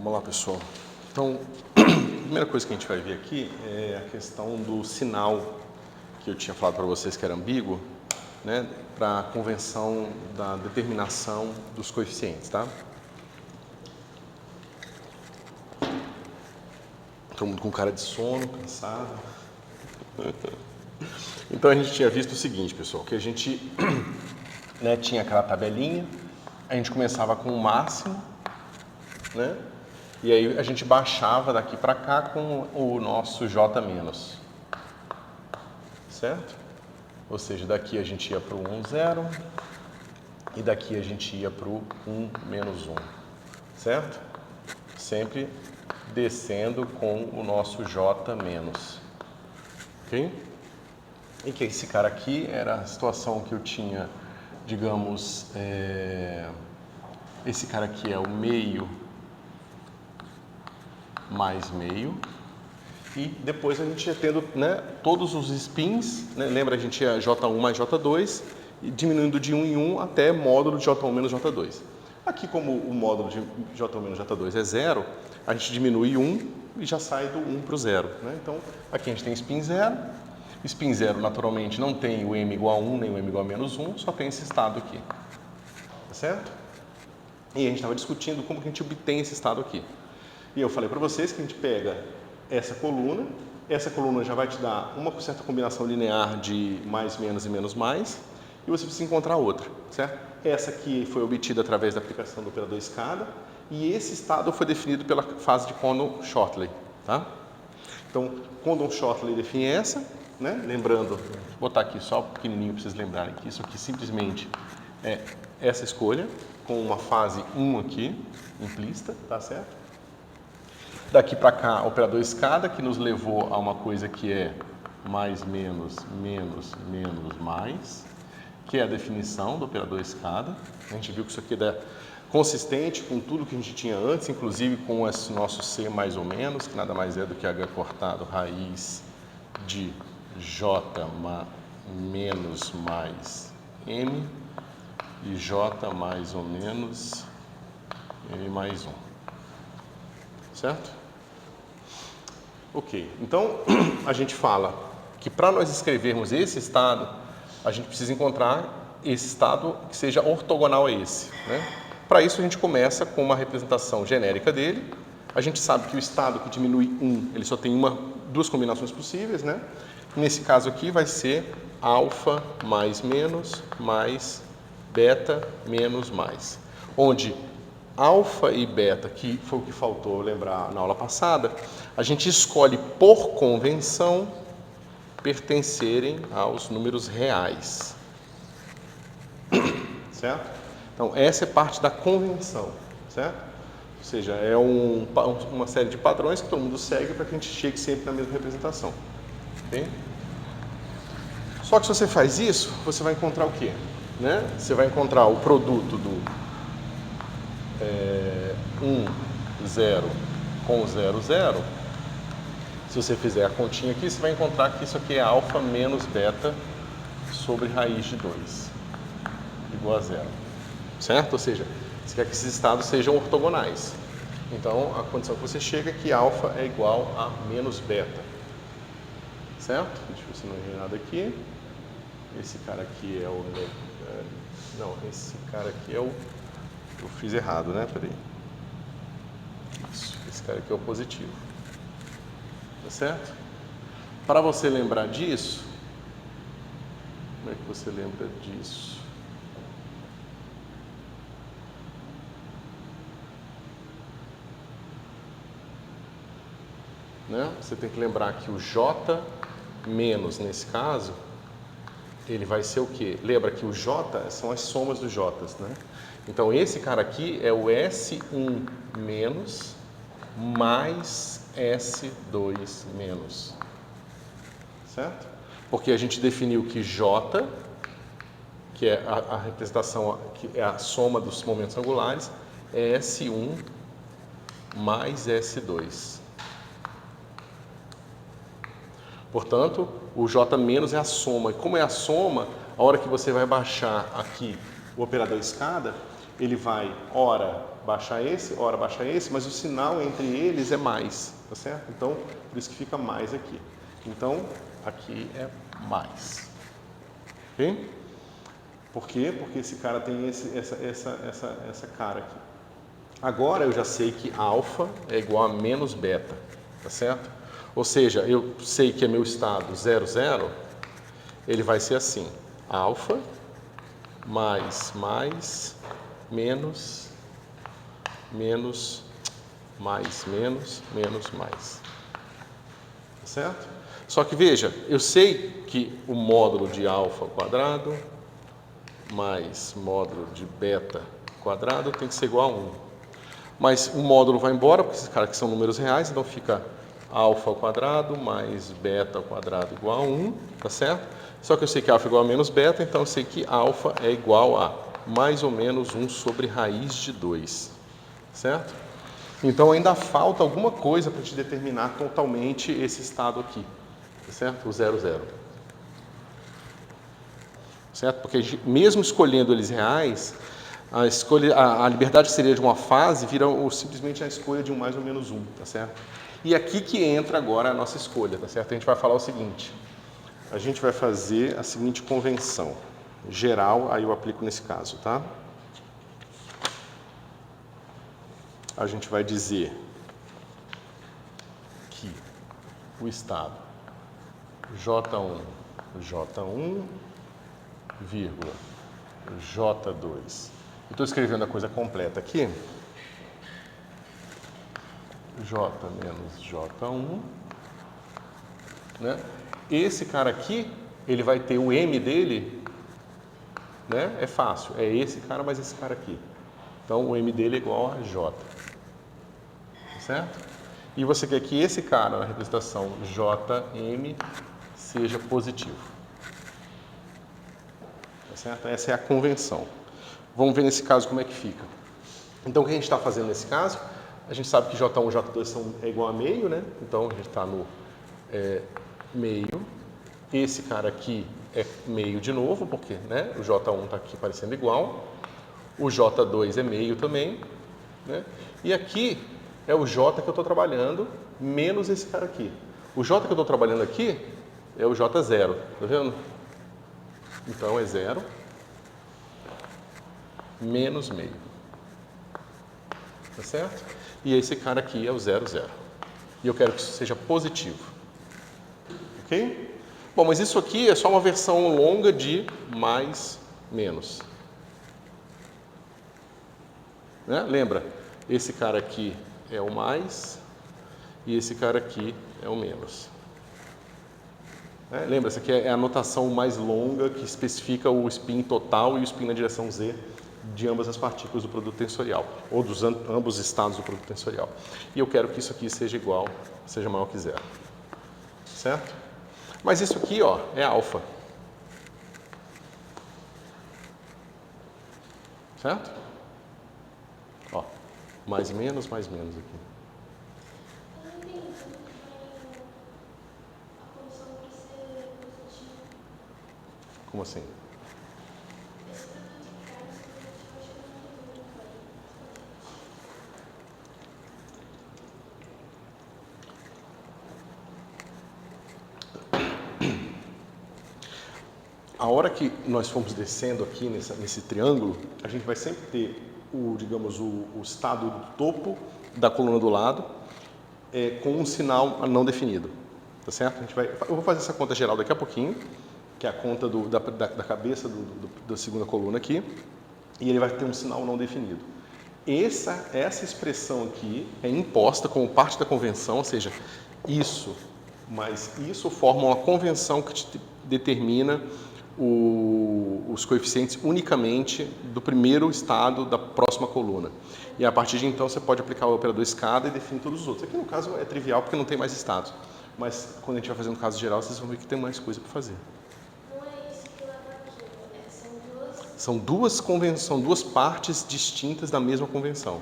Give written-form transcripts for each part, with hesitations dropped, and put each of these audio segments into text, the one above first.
Vamos lá, pessoal. Então, a primeira coisa que a gente vai ver aqui é a questão do sinal que eu tinha falado para vocês que era ambíguo, né, para a convenção da determinação dos coeficientes, tá? Todo mundo com cara de sono, cansado. Então a gente tinha visto o seguinte, pessoal, que a gente né, tinha aquela tabelinha, a gente começava com o máximo, né? E aí a gente baixava daqui para cá com o nosso J-, certo? Ou seja, daqui a gente ia para o 1, 0 e daqui a gente ia para o 1, menos 1, certo? Sempre descendo com o nosso J-, ok? E que esse cara aqui era a situação que eu tinha, digamos, esse cara aqui é o meio mais meio, e depois a gente ia tendo, né, todos os spins, né, lembra, a gente ia J1 mais J2, e diminuindo de 1 em 1 até módulo de J1 menos J2. Aqui, como o módulo de J1 menos J2 é 0, a gente diminui 1 e já sai do 1 para o 0. Né? Então, aqui a gente tem spin 0. Spin 0, naturalmente, não tem o m igual a 1, nem o m igual a menos 1, só tem esse estado aqui. Tá certo? E a gente estava discutindo como que a gente obtém esse estado aqui. E eu falei para vocês que a gente pega essa coluna já vai te dar uma certa combinação linear de mais, menos e menos, mais, e você precisa encontrar outra, certo? Essa aqui foi obtida através da aplicação do operador escada, e esse estado foi definido pela fase de Condon-Shortley, tá? Então, Condon-Shortley define essa, né? Lembrando, vou botar aqui só pequenininho para vocês lembrarem que isso aqui simplesmente é essa escolha, com uma fase 1 aqui, implícita, tá certo? Daqui para cá, operador escada, que nos levou a uma coisa que é mais, menos, menos, menos, mais, que é a definição do operador escada. A gente viu que isso aqui é consistente com tudo que a gente tinha antes, inclusive com esse nosso C mais ou menos, que nada mais é do que H cortado raiz de J menos mais M e J mais ou menos M mais 1. Certo? Ok, então a gente fala que para nós escrevermos esse estado, a gente precisa encontrar esse estado que seja ortogonal a esse, né? Para isso a gente começa com uma representação genérica dele. A gente sabe que o estado que diminui 1, ele só tem duas combinações possíveis, né? Nesse caso aqui vai ser alfa mais menos, mais beta menos mais, onde alfa e beta, que foi o que faltou lembrar na aula passada, a gente escolhe por convenção pertencerem aos números reais. Certo? Então, essa é parte da convenção, certo? Ou seja, é uma série de padrões que todo mundo segue para que a gente chegue sempre na mesma representação. Okay? Só que se você faz isso, você vai encontrar o quê? Né? Você vai encontrar o produto do 1, 0 com 0, 0. Se você fizer a continha aqui, você vai encontrar que isso aqui é alfa menos beta sobre raiz de 2, igual a 0. Certo? Ou seja, você quer que esses estados sejam ortogonais. Então, a condição que você chega é que alfa é igual a menos beta. Certo? Deixa eu ver se não errei nada aqui. Esse cara aqui é o... Não, esse cara aqui é o... Eu fiz errado, né? Peraí. Isso, esse cara aqui é o positivo. Tá certo? Para você lembrar disso, como é que você lembra disso? Né? Você tem que lembrar que o J menos, nesse caso, ele vai ser o quê? Lembra que o J são as somas dos J's, né? Então, esse cara aqui é o S1 menos mais S2 menos. Certo? Porque a gente definiu que J, que é a representação, que é a soma dos momentos angulares, é S1 mais S2. Portanto, o J menos é a soma. E como é a soma, a hora que você vai baixar aqui o operador escada, ele vai ora baixar esse, mas o sinal entre eles é mais, tá certo? Então, por isso que fica mais aqui. Então, aqui é mais. Ok? Por quê? Porque esse cara tem essa cara aqui. Agora eu já sei que alfa é igual a menos beta, tá certo? Ou seja, eu sei que é meu estado 0, 0, ele vai ser assim, alfa mais, menos, mais. Tá certo? Só que veja, eu sei que o módulo de alfa ao quadrado mais módulo de beta quadrado tem que ser igual a 1. Mas o módulo vai embora, porque esses caras aqui são números reais, então fica alfa ao quadrado mais beta ao quadrado igual a 1, tá certo? Só que eu sei que alfa é igual a menos beta, então eu sei que alfa é igual a mais ou menos 1 sobre raiz de 2, certo? Então ainda falta alguma coisa para te determinar totalmente esse estado aqui, tá certo? O 0, 0. Certo? Porque mesmo escolhendo eles reais, a liberdade que seria de uma fase vira simplesmente a escolha de um mais ou menos 1, tá certo? E aqui que entra agora a nossa escolha, tá certo? A gente vai falar o seguinte, a gente vai fazer a seguinte convenção geral, aí eu aplico nesse caso, tá? A gente vai dizer que o estado J1, J1, vírgula, J2. Estou escrevendo a coisa completa aqui. J menos J1, né? Esse cara aqui, ele vai ter o M dele, né? É fácil, é esse cara mais esse cara aqui. Então, o M dele é igual a J, certo? E você quer que esse cara, na representação Jm, seja positivo. Tá certo? Essa é a convenção. Vamos ver nesse caso como é que fica. Então, o que a gente está fazendo nesse caso? A gente sabe que J1 e J2 é igual a meio, né? Então, a gente está no meio. Esse cara aqui é meio de novo, porque né, o J1 está aqui parecendo igual. O J2 é meio também, né? E aqui é o J que eu estou trabalhando, menos esse cara aqui. O J que eu estou trabalhando aqui é o J0, tá vendo? Então é 0 menos meio. Tá certo? E esse cara aqui é o 0, 0. E eu quero que isso seja positivo. Ok? Bom, mas isso aqui é só uma versão longa de mais, menos. Né? Lembra, esse cara aqui é o mais e esse cara aqui é o menos. Né? Lembra, essa aqui é a notação mais longa que especifica o spin total e o spin na direção z de ambas as partículas do produto tensorial, ou dos ambos estados do produto tensorial. E eu quero que isso aqui seja igual, seja maior que 0. Certo? Mas isso aqui, ó, é alfa. Certo? Ó, mais menos aqui. Como assim? A hora que nós formos descendo aqui nesse triângulo, a gente vai sempre ter digamos, o estado do topo da coluna do lado com um sinal não definido, tá certo? Eu vou fazer essa conta geral daqui a pouquinho, que é a conta da cabeça da segunda coluna aqui, e ele vai ter um sinal não definido. Essa expressão aqui é imposta como parte da convenção, ou seja, isso mais isso forma uma convenção que te determina os coeficientes unicamente do primeiro estado da próxima coluna. E a partir de então você pode aplicar o operador escada e definir todos os outros. Aqui no caso é trivial porque não tem mais estados, mas quando a gente vai fazendo caso geral vocês vão ver que tem mais coisa para fazer. Não é isso que leva aquilo, São duas partes distintas da mesma convenção.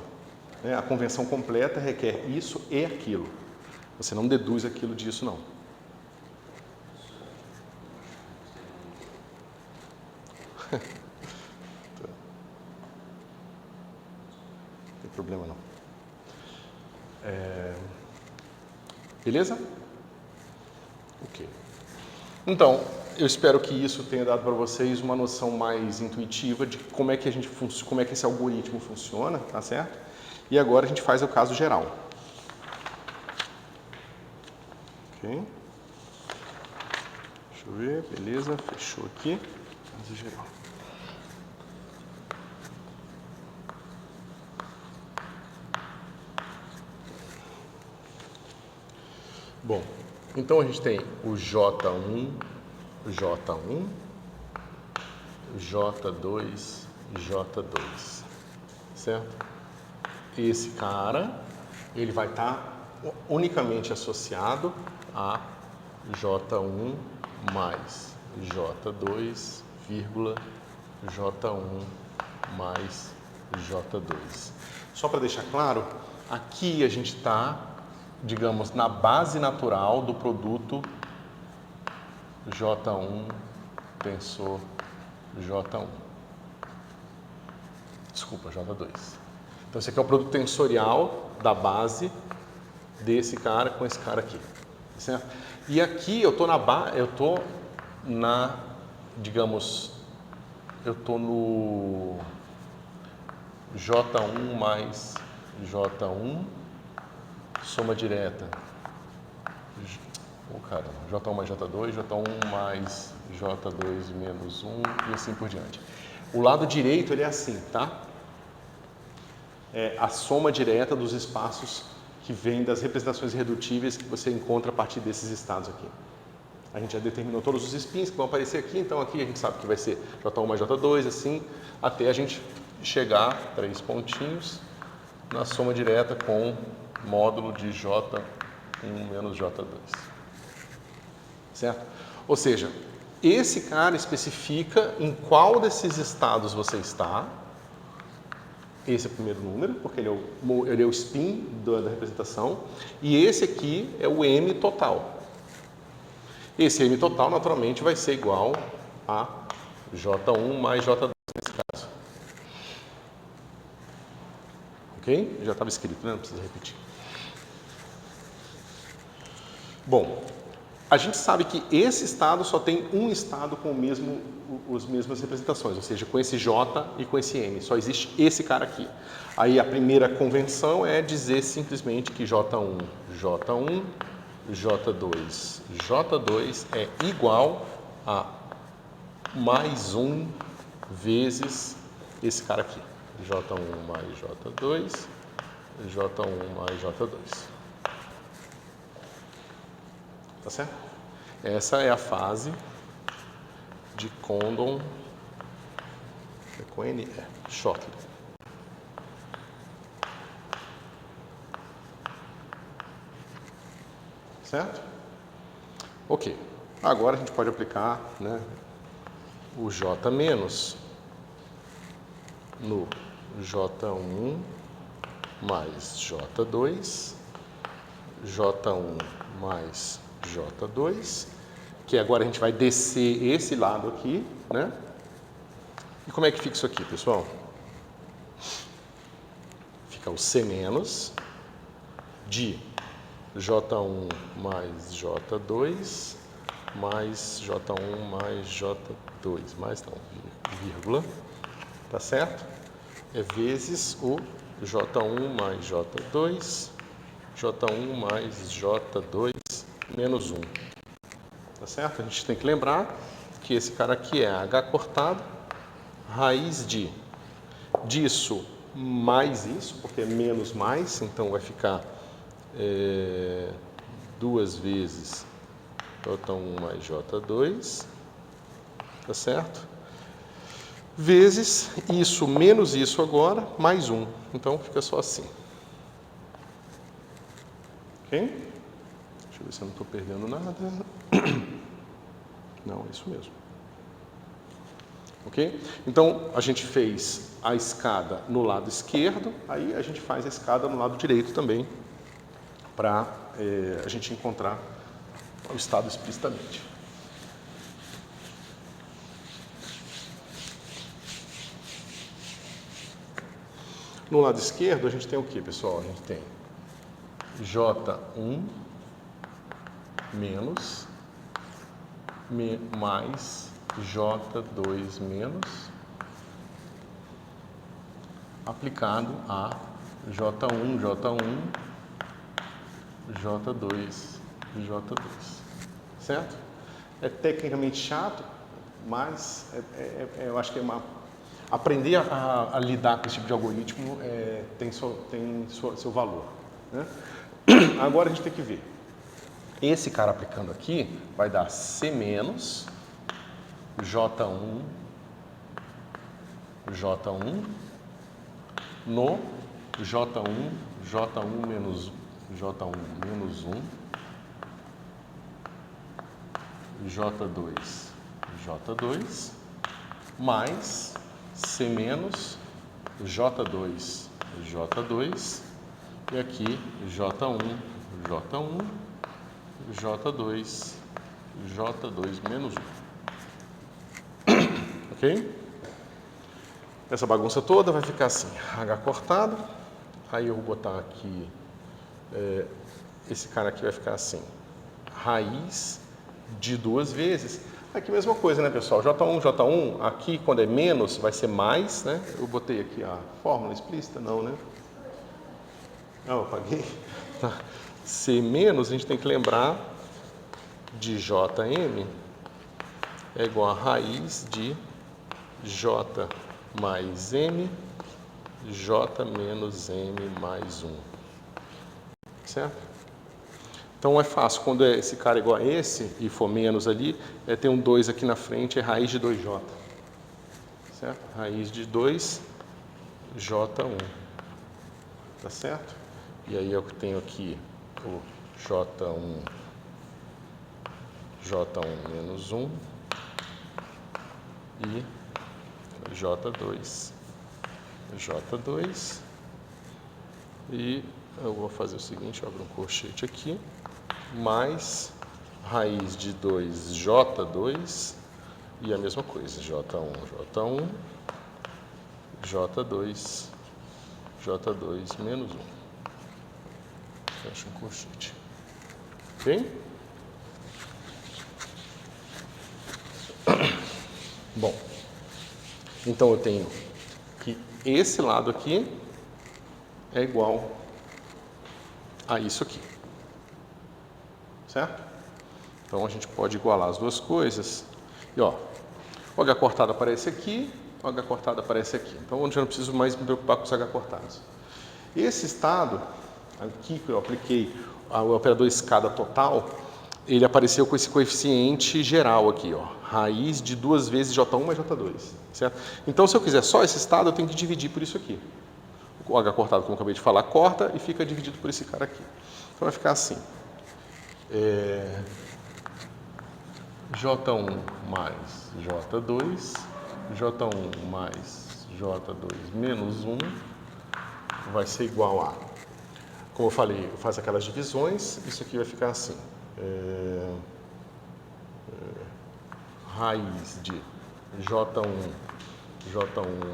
A convenção completa requer isso e aquilo. Você não deduz aquilo disso, não. problema não. Beleza? Ok. Então, eu espero que isso tenha dado para vocês uma noção mais intuitiva de como é que como é que esse algoritmo funciona, tá certo? E agora a gente faz o caso geral. Ok. Deixa eu ver, beleza, fechou aqui. Caso geral. Bom, então a gente tem o J1, J1, J2, J2, certo? Esse cara, ele vai estar unicamente associado a J1 mais J2, vírgula, J1 mais J2. Só para deixar claro, aqui a gente está, digamos, na base natural do produto J1 tensor J1. Desculpa, J2. Então, esse aqui é o produto tensorial da base desse cara com esse cara aqui, certo? E aqui eu tô digamos, eu tô no J1 mais J1, soma direta. J1 mais J2, J1 mais J2 menos 1 e assim por diante. O lado direito ele é assim, tá? É a soma direta dos espaços que vem das representações irredutíveis que você encontra a partir desses estados aqui. A gente já determinou todos os spins que vão aparecer aqui, então aqui a gente sabe que vai ser J1 mais J2, assim, até a gente chegar, 3 pontinhos, na soma direta com módulo de J1 menos J2. Certo? Ou seja, esse cara especifica em qual desses estados você está. Esse é o primeiro número, porque ele é o spin da representação. E esse aqui é o M total. Esse M total, naturalmente, vai ser igual a J1 mais J2 nesse caso. Ok? Já estava escrito, né? Não precisa repetir. Bom, a gente sabe que esse estado só tem um estado com as mesmas representações, ou seja, com esse J e com esse M. Só existe esse cara aqui. Aí a primeira convenção é dizer simplesmente que J1, J1, J2, J2 é igual a mais 1 vezes esse cara aqui. J1 mais J2, J1 mais J2. Tá certo? Essa é a fase de Condon, com N, Shockley. Certo? Ok. Agora a gente pode aplicar, né, o J menos no J1 mais J2, J1 mais J2, que agora a gente vai descer esse lado aqui, né? E como é que fica isso aqui, pessoal? Fica o C menos de J1 mais J2 mais J1 mais J2, mais não, vírgula, tá certo? É vezes o J1 mais J2, J1 mais J2 menos 1. Tá certo? A gente tem que lembrar que esse cara aqui é H cortado, raiz disso mais isso, porque é menos mais, então vai ficar 2 vezes J1 mais J2, tá certo? Vezes isso menos isso agora, mais 1. Então fica só assim. Ok? Deixa eu ver se eu não estou perdendo nada. Não, é isso mesmo. Ok? Então, a gente fez a escada no lado esquerdo, aí a gente faz a escada no lado direito também, para a gente encontrar o estado explicitamente. No lado esquerdo, a gente tem o que, pessoal? A gente tem J1 menos mais J2 menos aplicado a J1, J1, J2, J2. Certo? É tecnicamente chato, mas eu acho que aprender a lidar com esse tipo de algoritmo tem seu valor. Né? Agora a gente tem que ver. Esse cara aplicando aqui vai dar C menos J1, J1 no J1, J1 menos 1, J2, J2, mais C menos J2, J2, e aqui J1, J1, J2, J2 menos 1. Ok? Essa bagunça toda vai ficar assim, H cortado, aí eu vou botar aqui, esse cara aqui vai ficar assim, raiz de 2 vezes. Aqui mesma coisa, né, pessoal? J1, J1, aqui quando é menos vai ser mais, né? Eu botei aqui a fórmula explícita, não, né? Não, eu apaguei. Tá. C menos, a gente tem que lembrar de Jm é igual a raiz de J mais M, J menos M mais 1. Certo? Então é fácil, quando esse cara é igual a esse e for menos ali, tem um 2 aqui na frente, é raiz de 2J. Certo? Raiz de 2, J1. Tá certo? E aí eu tenho aqui o J1, J1 menos 1 e J2, J2, e eu vou fazer o seguinte, abro um colchete aqui, mais raiz de 2, J2, e a mesma coisa, J1, J1, J2, J2 menos 1. Fecha um colchete. Ok? Bom, então eu tenho que esse lado aqui é igual a isso aqui. Certo? Então a gente pode igualar as duas coisas. E ó, o H cortado aparece aqui, o H cortado aparece aqui. Então eu já não preciso mais me preocupar com os H cortados. Esse estado aqui que eu apliquei, o operador escada total, ele apareceu com esse coeficiente geral aqui, ó, raiz de 2 vezes J1 mais J2, certo? Então, se eu quiser só esse estado, eu tenho que dividir por isso aqui. O H cortado, como eu acabei de falar, corta e fica dividido por esse cara aqui. Então, vai ficar assim. J1 mais J2, J1 mais J2 menos 1, vai ser igual a, como eu falei, eu faço aquelas divisões, isso aqui vai ficar assim. Raiz de J1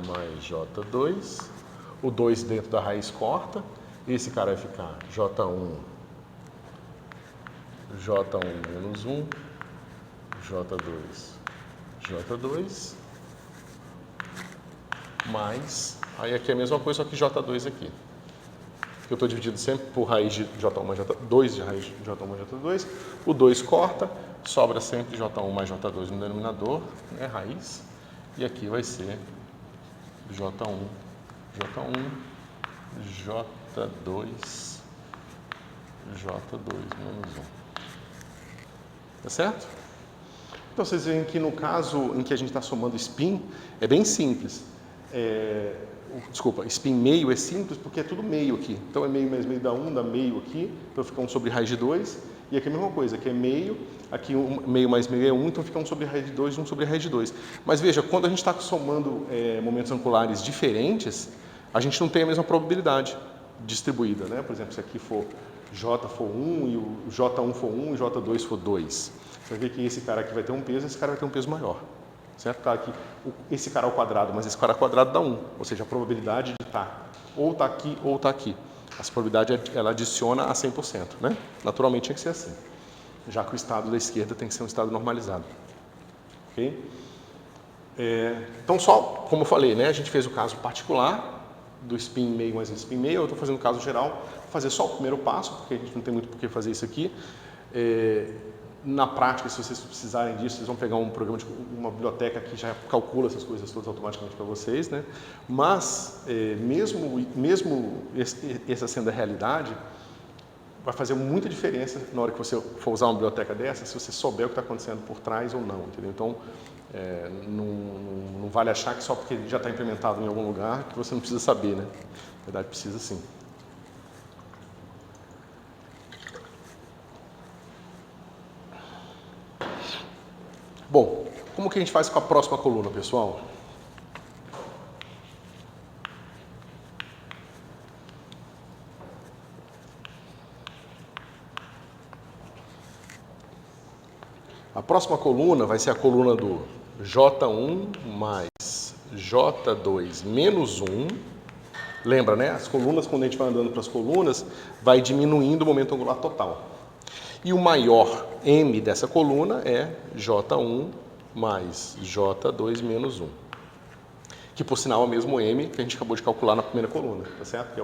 mais J2, o 2 dentro da raiz corta, esse cara vai ficar J1 menos 1, J2, mais, aí aqui é a mesma coisa, só que J2 aqui. Eu estou dividido sempre por raiz de J1 mais J2, de raiz de J1 mais J2, o 2 corta, sobra sempre J1 mais J2 no denominador, né, raiz, e aqui vai ser J1, J2 menos 1. Tá certo? Então vocês veem que no caso em que a gente está somando spin, é bem simples. Desculpa, spin meio é simples porque é tudo meio aqui. Então é meio mais meio dá 1, dá meio aqui, então fica 1 sobre raiz de 2. E aqui é a mesma coisa, aqui é meio, aqui meio mais meio é 1, então fica 1 sobre raiz de 2 e 1 sobre raiz de 2. Mas veja, quando a gente está somando momentos angulares diferentes, a gente não tem a mesma probabilidade distribuída, né? Por exemplo, se aqui for J for 1 e o J1 for 1 e o J2 for 2. Você vai ver que esse cara aqui vai ter um peso e esse cara vai ter um peso maior. certo? Tá aqui, esse cara ao quadrado, mas esse cara ao quadrado dá 1, ou seja, a probabilidade de estar ou está aqui ou está aqui. Essa probabilidade ela adiciona a 100%, né? Naturalmente tinha que ser assim, já que o estado da esquerda tem que ser um estado normalizado. Ok? Então, só como eu falei, né, a gente fez o caso particular do spin meio mais spin meio, eu estou fazendo o caso geral, vou fazer só o primeiro passo, porque a gente não tem muito por que fazer isso aqui. Na prática, se vocês precisarem disso, vocês vão pegar um programa, uma biblioteca que já calcula essas coisas todas automaticamente para vocês, né? Mas, mesmo essa sendo a realidade, vai fazer muita diferença na hora que você for usar uma biblioteca dessa, se você souber o que está acontecendo por trás ou não, entendeu? Então, não vale achar que só porque já está implementado em algum lugar que você não precisa saber, né? Na verdade, precisa sim. Bom, como que a gente faz com a próxima coluna, pessoal? A próxima coluna vai ser a coluna do J1 mais J2 menos 1. Lembra, né? As colunas, quando a gente vai andando para as colunas, vai diminuindo o momento angular total. E o maior M dessa coluna é J1 mais J2 menos 1. Que, por sinal, é o mesmo M que a gente acabou de calcular na primeira coluna, tá certo? Que é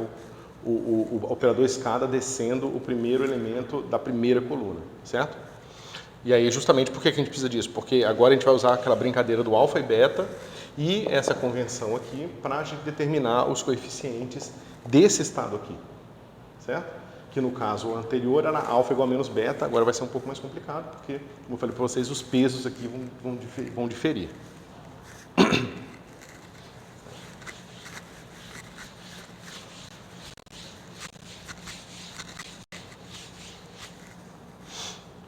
o operador escada descendo o primeiro elemento da primeira coluna, certo? E aí, justamente, por que a gente precisa disso? Porque agora a gente vai usar aquela brincadeira do alfa e beta e essa convenção aqui para a gente determinar os coeficientes desse estado aqui, certo? Que no caso anterior era alfa igual a menos beta, agora vai ser um pouco mais complicado, porque, como eu falei para vocês, os pesos aqui vão diferir.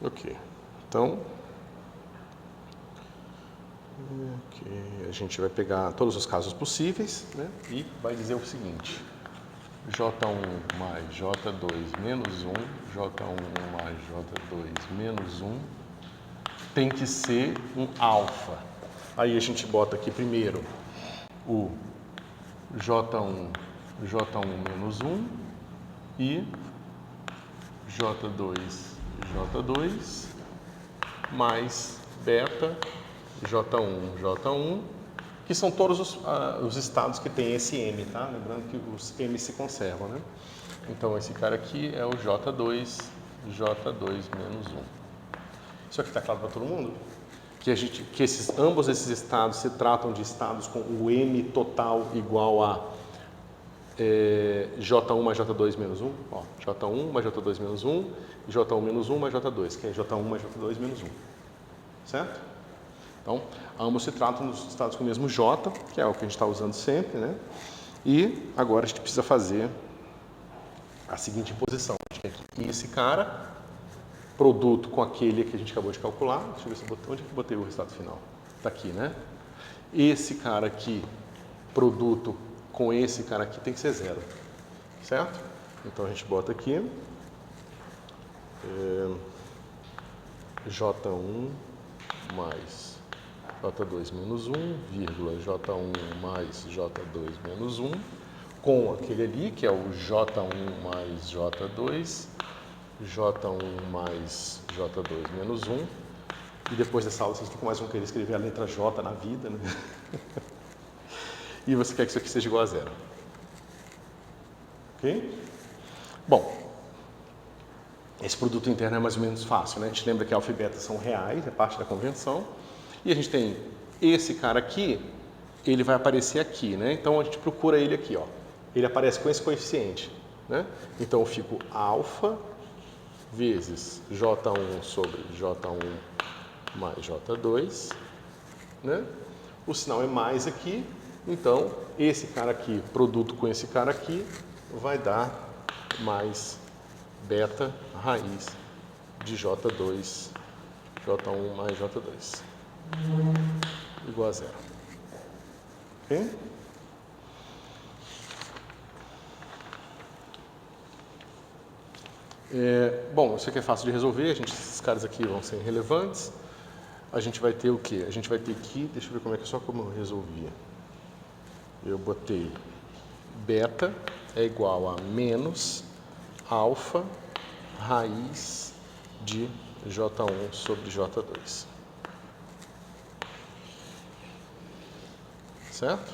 Ok, então, a gente vai pegar todos os casos possíveis, né, e vai dizer o seguinte: J1 mais J2 menos 1, J1 mais J2 menos 1, tem que ser um alfa. Aí a gente bota aqui primeiro o J1 menos 1 e J2 mais beta J1, que são todos os estados que tem esse M, tá? Lembrando que os M se conservam, né? Então, esse cara aqui é o J2 menos 1. Isso aqui está claro para todo mundo? Que ambos esses estados se tratam de estados com o M total igual a J1 mais J2 menos 1. Ó, J1 mais J2 menos 1 e J1 menos 1 mais J2, que é J1 mais J2 menos 1. Certo? Então, ambos se tratam dos estados com o mesmo J, que é o que a gente está usando sempre, né? E agora a gente precisa fazer a seguinte posição. A gente tem aqui esse cara, produto com aquele que a gente acabou de calcular. Deixa eu ver se eu botei, onde é que eu botei o resultado final? Está aqui, né? Esse cara aqui, produto com esse cara aqui, tem que ser 0. Certo? Então a gente bota aqui J1 mais J2 menos 1, vírgula, J1 mais J2 menos 1, com aquele ali, que é o J1 mais J2, J1 mais J2 menos 1, e depois dessa aula vocês nunca mais vão querer escrever a letra J na vida, né? E você quer que isso aqui seja igual a 0. Ok? Bom, esse produto interno é mais ou menos fácil, né? A gente lembra que alfa e beta são reais, é parte da convenção. E a gente tem esse cara aqui, ele vai aparecer aqui, né? Então a gente procura ele aqui, ó. Ele aparece com esse coeficiente, né? Então eu fico alfa vezes J1 sobre J1 mais J2, né? O sinal é mais aqui, então esse cara aqui, produto com esse cara aqui, vai dar mais beta raiz de J2, J1 mais J2, igual a 0. Ok? Bom, isso aqui é fácil de resolver, esses caras aqui vão ser irrelevantes. a gente vai ter o quê? A gente vai ter aqui, deixa eu ver como é que só como eu resolvia. Eu botei beta é igual a menos alfa raiz de J1 sobre J2. Certo?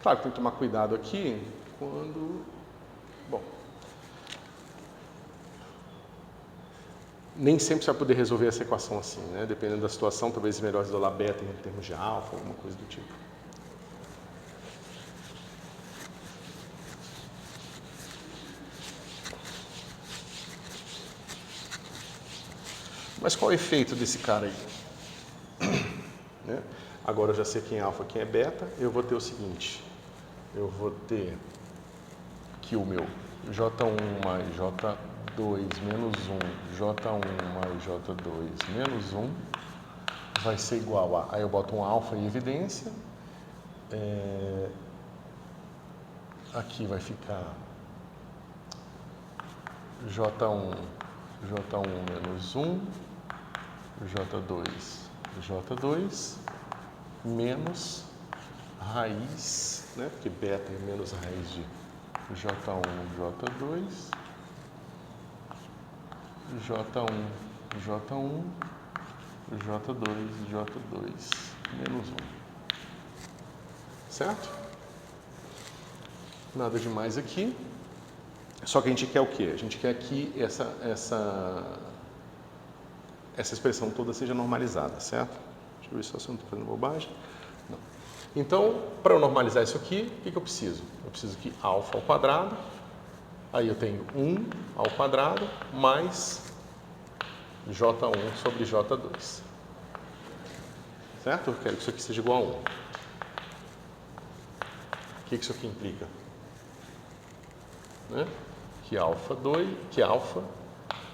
Claro que tem que tomar cuidado aqui quando... Bom, nem sempre você vai poder resolver essa equação assim, né? Dependendo da situação, talvez é melhor isolar beta em termos de alfa, alguma coisa do tipo. Mas qual é o efeito desse cara aí? Né? Agora eu já sei quem é alfa, quem é beta. Eu vou ter o seguinte. Eu vou ter que o meu J1 mais J2 menos 1, J1 mais J2 menos 1 vai ser igual a... Aí eu boto um alfa em evidência. Aqui vai ficar J1 menos 1, J2 menos raiz, né? Porque beta é menos raiz de J1, J2, J1, J2 menos 1. Certo? Nada demais aqui. Só que a gente quer o quê? A gente quer que essa expressão toda seja normalizada, certo? Deixa eu ver se eu não estou fazendo bobagem. Não. Então, para eu normalizar isso aqui, o que eu preciso? Eu preciso que alfa ao quadrado, aí eu tenho 1 ao quadrado, mais J1 sobre J2. Certo? Eu quero que isso aqui seja igual a 1. O que isso aqui implica? Né? Que alfa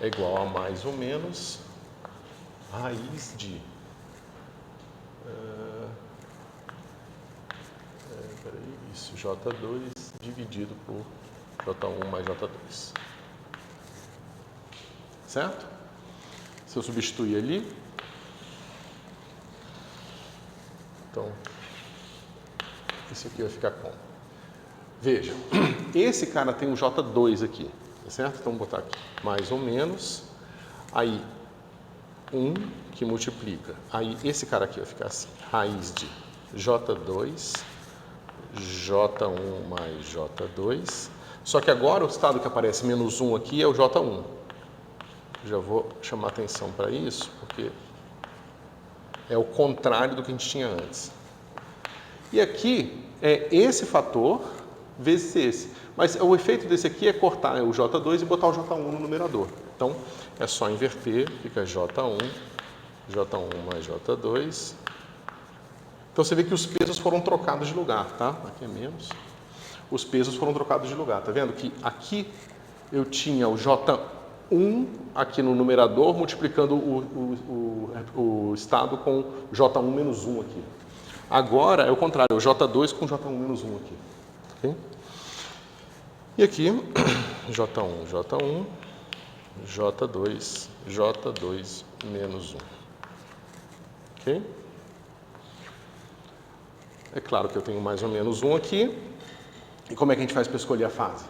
é igual a mais ou menos raiz de isso, J2 dividido por J1 mais J2. Certo? Se eu substituir ali, então, isso aqui vai ficar como? Veja, esse cara tem um J2 aqui, tá certo? Então, vou botar aqui mais ou menos, aí 1 que multiplica, aí esse cara aqui vai ficar assim, raiz de J2, J1 mais J2, só que agora o estado que aparece menos 1 aqui é o J1. Já vou chamar atenção para isso, porque é o contrário do que a gente tinha antes. E aqui é esse fator vezes esse. Mas o efeito desse aqui é cortar o J2 e botar o J1 no numerador. Então, é só inverter, fica J1 mais J2. Então, você vê que os pesos foram trocados de lugar, tá? Aqui é menos. Os pesos foram trocados de lugar. Tá vendo que aqui eu tinha o J1 aqui no numerador, multiplicando o estado com J1 menos 1 aqui. Agora é o contrário, é o J2 com J1 menos 1 aqui. Okay? E aqui, J1, J2 menos 1. Ok? É claro que eu tenho mais ou menos 1 aqui. E como é que a gente faz para escolher a fase?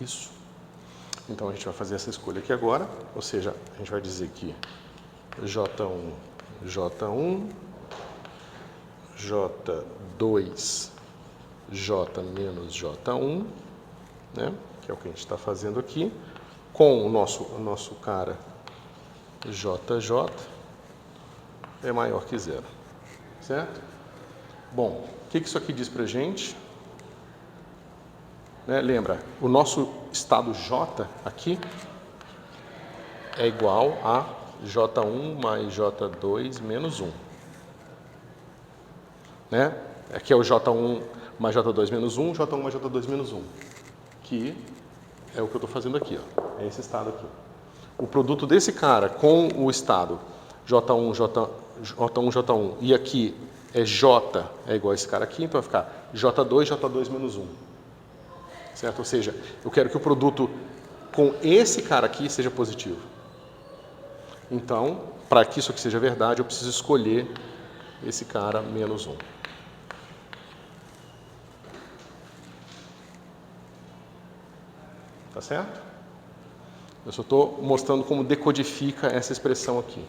Isso. Então, a gente vai fazer essa escolha aqui agora. Ou seja, a gente vai dizer que J1, J2, J menos J1, né? Que é o que a gente está fazendo aqui, com o nosso cara JJ é maior que zero, certo? Bom, o que isso aqui diz para a gente? Né? Lembra, o nosso estado J aqui é igual a J1 mais J2 menos 1. Né? Aqui é o J1 mais J2 menos 1, J1 mais J2 menos 1. Que é o que eu estou fazendo aqui, ó. É esse estado aqui. O produto desse cara com o estado J1, J1 e aqui é J é igual a esse cara aqui, então vai ficar J2, J2 menos 1. Certo? Ou seja, eu quero que o produto com esse cara aqui seja positivo. Então, para que isso aqui seja verdade, eu preciso escolher esse cara menos 1. Tá certo? Eu só estou mostrando como decodifica essa expressão aqui.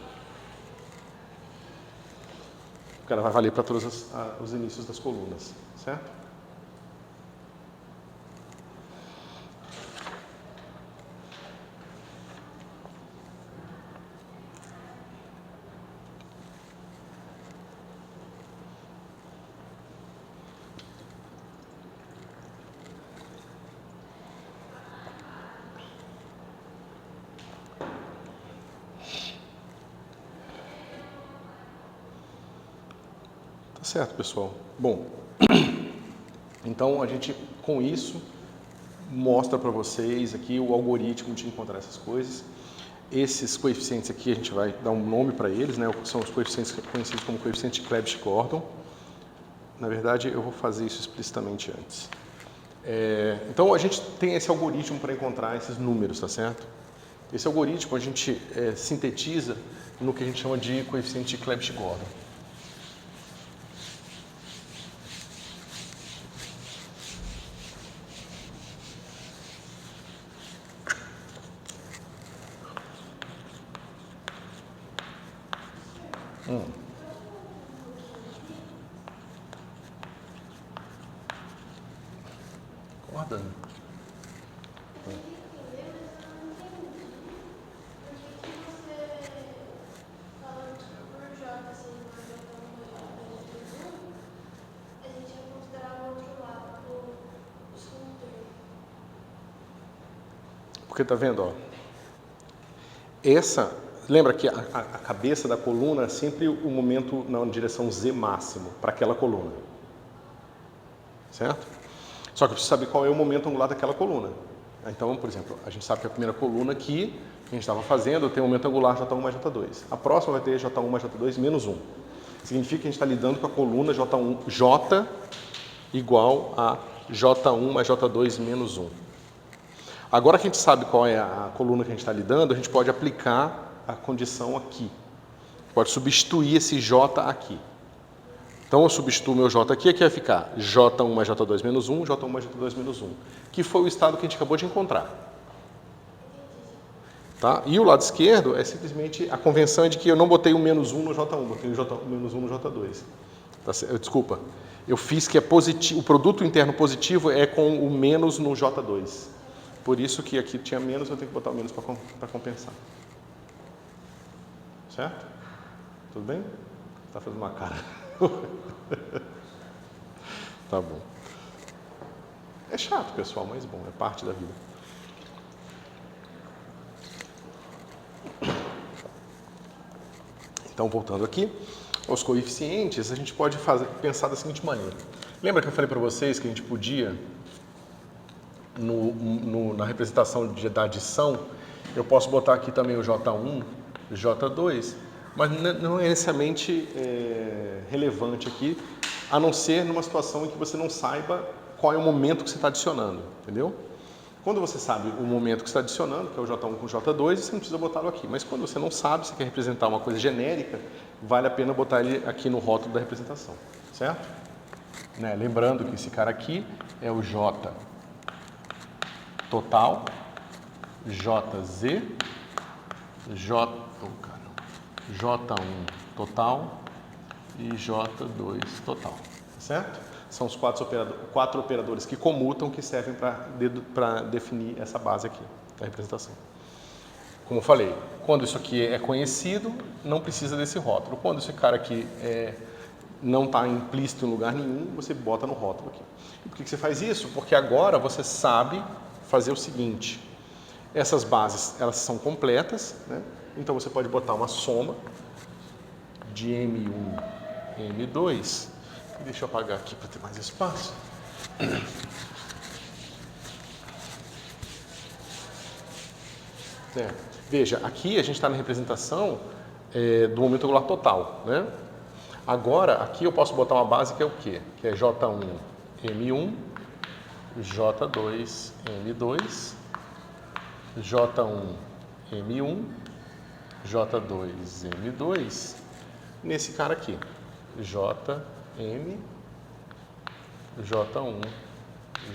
Porque ela vai valer para todos os inícios das colunas, certo? Tá certo, pessoal. Bom, então a gente, com isso, mostra para vocês aqui o algoritmo de encontrar essas coisas. Esses coeficientes aqui a gente vai dar um nome para eles, né? São os coeficientes conhecidos como coeficiente de Clebsch-Gordon. Na verdade, eu vou fazer isso explicitamente antes. Então a gente tem esse algoritmo para encontrar esses números, tá certo? Esse algoritmo a gente sintetiza no que a gente chama de coeficiente de Clebsch-Gordon. Guardando. Porque tá vendo, ó? Lembra que a cabeça da coluna é sempre o momento na direção Z máximo para aquela coluna. Certo? Só que eu preciso saber qual é o momento angular daquela coluna. Então, por exemplo, a gente sabe que a primeira coluna aqui, que a gente estava fazendo, tem o momento angular J1 mais J2. A próxima vai ter J1 mais J2 menos 1. Significa que a gente está lidando com a coluna J1, J igual a J1 mais J2 menos 1. Agora que a gente sabe qual é a coluna que a gente está lidando, a gente pode aplicar a condição aqui. Pode substituir esse J aqui. Então eu substituo meu J aqui vai ficar J1 mais J2 menos 1, J1 mais J2 menos 1, que foi o estado que a gente acabou de encontrar. Tá? E o lado esquerdo é simplesmente, a convenção é de que eu não botei o menos 1 no J1, botei o menos 1 no J2. Tá? Desculpa, eu fiz que é positivo, o produto interno positivo é com o menos no J2. Por isso que aqui tinha menos, eu tenho que botar o menos para compensar. Certo? Tudo bem? Tá fazendo uma cara. Tá bom. É chato, pessoal, mas bom, é parte da vida. Então, voltando aqui, aos coeficientes, a gente pode pensar da seguinte maneira. Lembra que eu falei para vocês que a gente podia, na representação da adição, eu posso botar aqui também o J1, J2, mas não é necessariamente relevante aqui, a não ser numa situação em que você não saiba qual é o momento que você está adicionando, entendeu? Quando você sabe o momento que você está adicionando, que é o J1 com o J2, você não precisa botá-lo aqui. Mas quando você não sabe, você quer representar uma coisa genérica, vale a pena botar ele aqui no rótulo da representação, certo? Né? Lembrando que esse cara aqui é o J total, JZ, J1 total e J2 total, certo? São os quatro operadores que comutam, que servem para definir essa base aqui da representação. Como eu falei, quando isso aqui é conhecido, não precisa desse rótulo. Quando esse cara aqui não está implícito em lugar nenhum, você bota no rótulo aqui. E por que você faz isso? Porque agora você sabe fazer o seguinte. Essas bases, elas são completas, né? Então você pode botar uma soma de M1 e M2. Deixa eu apagar aqui para ter mais espaço. Veja, aqui a gente está na representação do momento angular total, né? Agora, aqui eu posso botar uma base que é o quê? Que é J1, M1, J2, M2, J1, M1, J2, M2, nesse cara aqui, JM, J1,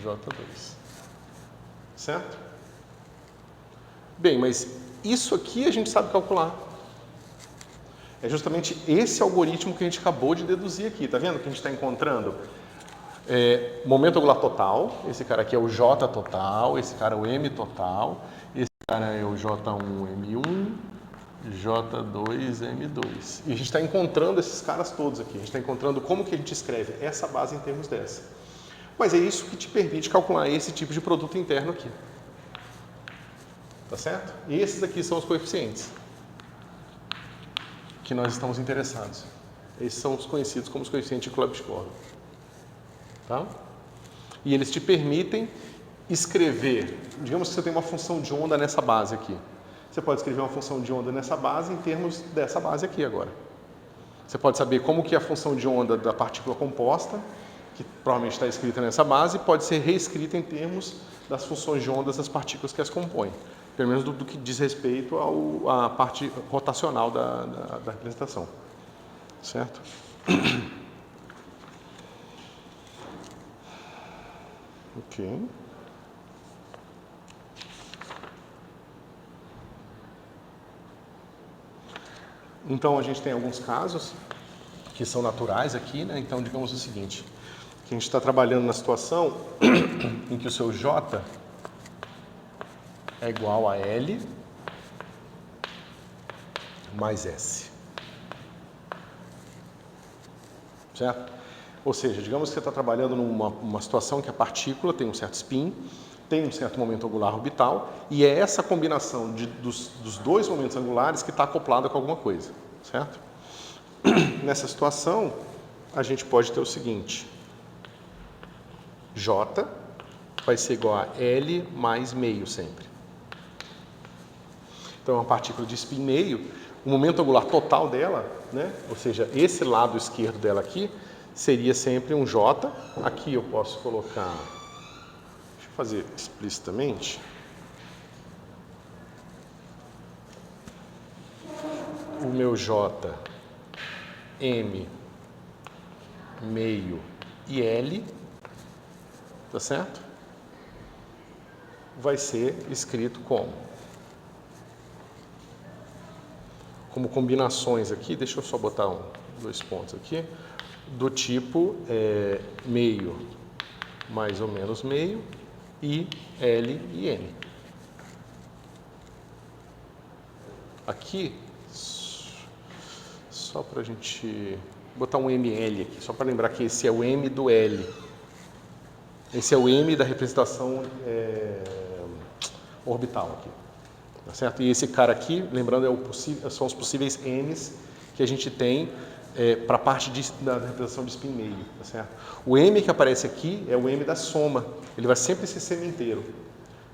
J2. Certo? Bem, mas isso aqui a gente sabe calcular. É justamente esse algoritmo que a gente acabou de deduzir aqui. Tá vendo que a gente está encontrando? Momento angular total, esse cara aqui é o J total, esse cara é o M total, esse cara é o J1, M1, J2, M2. E a gente está encontrando esses caras todos aqui. A gente está encontrando como que a gente escreve essa base em termos dessa. Mas é isso que te permite calcular esse tipo de produto interno aqui. Tá certo? E esses aqui são os coeficientes que nós estamos interessados. Esses são os conhecidos como os coeficientes de Klebsch-Gordan. Tá? E eles te permitem escrever, digamos que você tem uma função de onda nessa base aqui. Você pode escrever uma função de onda nessa base em termos dessa base aqui agora. Você pode saber como que a função de onda da partícula composta, que provavelmente está escrita nessa base, pode ser reescrita em termos das funções de ondas das partículas que as compõem. Pelo menos do que diz respeito à parte rotacional da representação. Certo? Ok. Então, a gente tem alguns casos que são naturais aqui, né? Então, digamos o seguinte, que a gente está trabalhando na situação em que o seu J é igual a L mais S. Certo? Ou seja, digamos que você está trabalhando numa situação que a partícula tem um certo spin, tem um certo momento angular orbital, e é essa combinação dos dois momentos angulares que está acoplada com alguma coisa. Certo? Nessa situação, a gente pode ter o seguinte: J vai ser igual a L mais meio sempre. Então, é uma partícula de spin meio, o momento angular total dela, né? Ou seja, esse lado esquerdo dela aqui, seria sempre um J. Aqui eu posso colocar, deixa eu fazer explicitamente. O meu J, M, meio e L, tá certo? Vai ser escrito como combinações aqui, deixa eu só botar dois pontos aqui, do tipo meio mais ou menos meio e L e M. Aqui, só para a gente botar um ML aqui, só para lembrar que esse é o M do L. Esse é o M da representação orbital aqui. Tá certo? E esse cara aqui, lembrando, são os possíveis M's que a gente tem para a parte da representação de spin meio. Tá certo? O M que aparece aqui é o M da soma. Ele vai sempre ser semi-inteiro.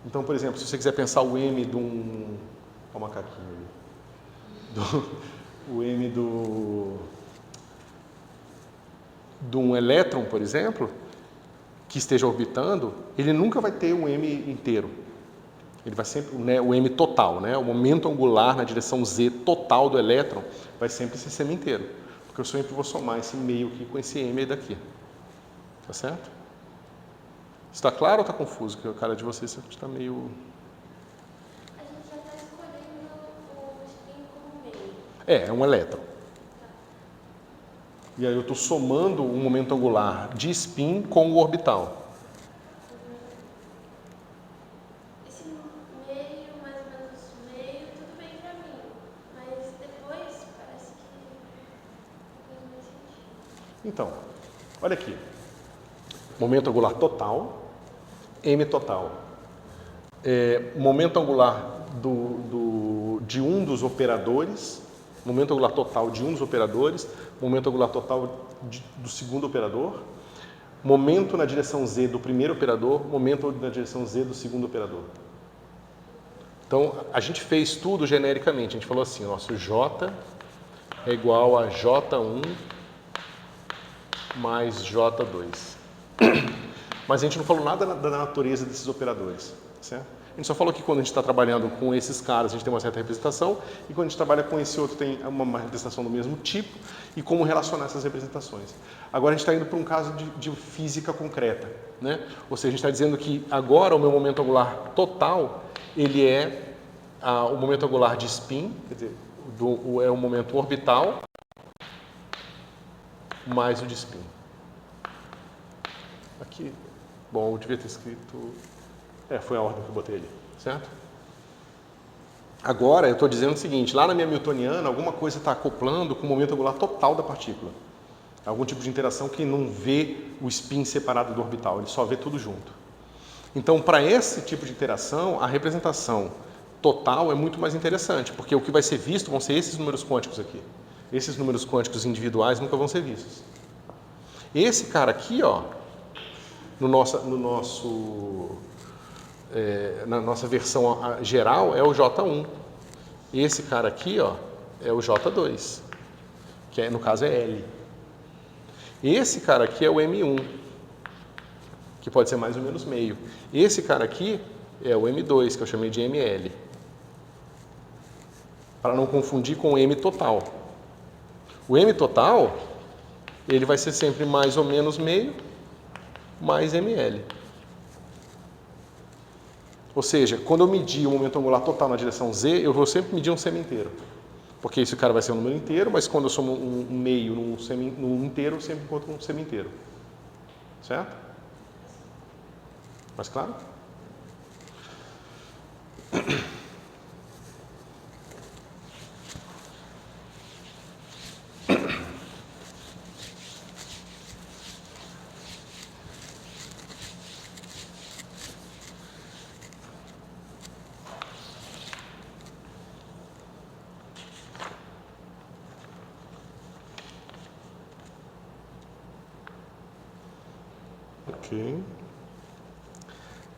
Então, por exemplo, se você quiser pensar o M de um... Olha o macaquinho ali. O M de um elétron, por exemplo, que esteja orbitando, ele nunca vai ter um M inteiro. Ele vai sempre, né, o M total, né, o momento angular na direção Z total do elétron vai sempre ser semi-inteiro, porque eu sempre vou somar esse meio aqui com esse M daqui. Tá certo? Está claro ou está confuso? Que a cara de vocês está meio... A gente já está escolhendo o spin como meio. É um elétron. E aí eu estou somando um momento angular de spin com o orbital. Esse meio, mais ou menos meio, tudo bem pra mim. Mas depois parece que não faz mais sentido. Então, olha aqui. Momento angular total, M total. Momento angular de um dos operadores, momento angular total de um dos operadores, momento angular total do segundo operador, momento na direção Z do primeiro operador, momento na direção Z do segundo operador. Então, a gente fez tudo genericamente. A gente falou assim, nosso J é igual a J1 mais J2. Mas a gente não falou nada da natureza desses operadores, certo? A gente só falou que quando a gente está trabalhando com esses caras, a gente tem uma certa representação, e quando a gente trabalha com esse outro, tem uma representação do mesmo tipo, e como relacionar essas representações. Agora a gente está indo para um caso de física concreta, né? Ou seja, a gente está dizendo que agora o meu momento angular total, ele é o momento angular de spin, quer dizer, é o momento orbital, mais o de spin. Aqui, bom, eu devia ter escrito... foi a ordem que eu botei ali, certo? Agora, eu estou dizendo o seguinte, lá na minha newtoniana, alguma coisa está acoplando com o momento angular total da partícula. Algum tipo de interação que não vê o spin separado do orbital, ele só vê tudo junto. Então, para esse tipo de interação, a representação total é muito mais interessante, porque o que vai ser visto vão ser esses números quânticos aqui. Esses números quânticos individuais nunca vão ser vistos. Esse cara aqui, ó, na nossa versão geral, é o J1. Esse cara aqui, ó, é o J2, que no caso é L. Esse cara aqui é o M1, que pode ser mais ou menos meio. Esse cara aqui é o M2, que eu chamei de ML. Para não confundir com o M total. O M total, ele vai ser sempre mais ou menos meio, mais ML. Ou seja, quando eu medir o momento angular total na direção Z, eu vou sempre medir um semi-inteiro. Porque esse cara vai ser um número inteiro, mas quando eu somo um meio num inteiro, eu sempre encontro um semi-inteiro. Certo? Mais claro? Ok.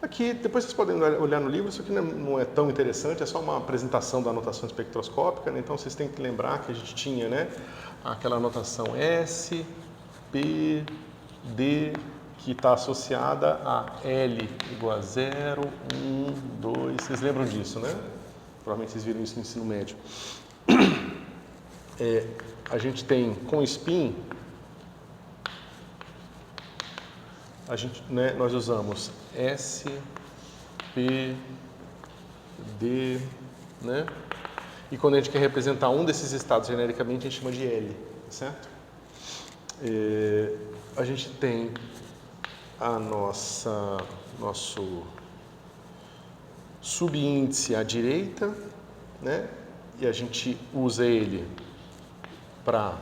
Aqui, depois vocês podem olhar no livro, isso aqui não é tão interessante, é só uma apresentação da anotação espectroscópica, né? Então vocês têm que lembrar que a gente tinha, né, aquela anotação S, P, D, que está associada a L igual a 0, 1, 2, vocês lembram disso, né? Provavelmente vocês viram isso no ensino médio. A gente tem com spin, nós usamos S, P, D, né? E quando a gente quer representar um desses estados genericamente, a gente chama de L, certo? A gente tem nosso subíndice à direita, né? E a gente usa ele para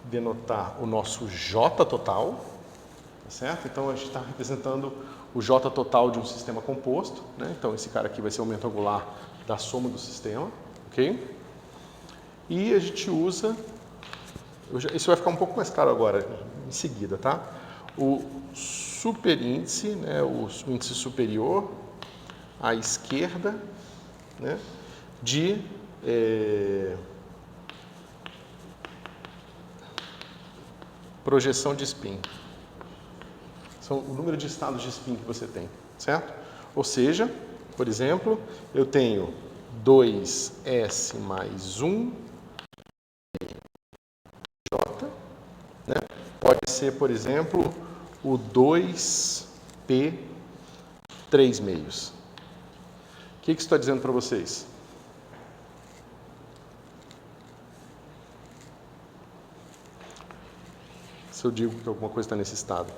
denotar o nosso J total, certo? Então a gente está representando o J total de um sistema composto, né? Então esse cara aqui vai ser o momento angular da soma do sistema, ok? E a gente usa, isso vai ficar um pouco mais claro agora, em seguida, tá? O superíndice, né? O índice superior à esquerda, né? De projeção de spin. São o número de estados de spin que você tem, certo? Ou seja, por exemplo, eu tenho 2S mais 1 J, né? Pode ser, por exemplo, o 2P 3 meios. O que isso está dizendo para vocês? Se eu digo que alguma coisa está nesse estado.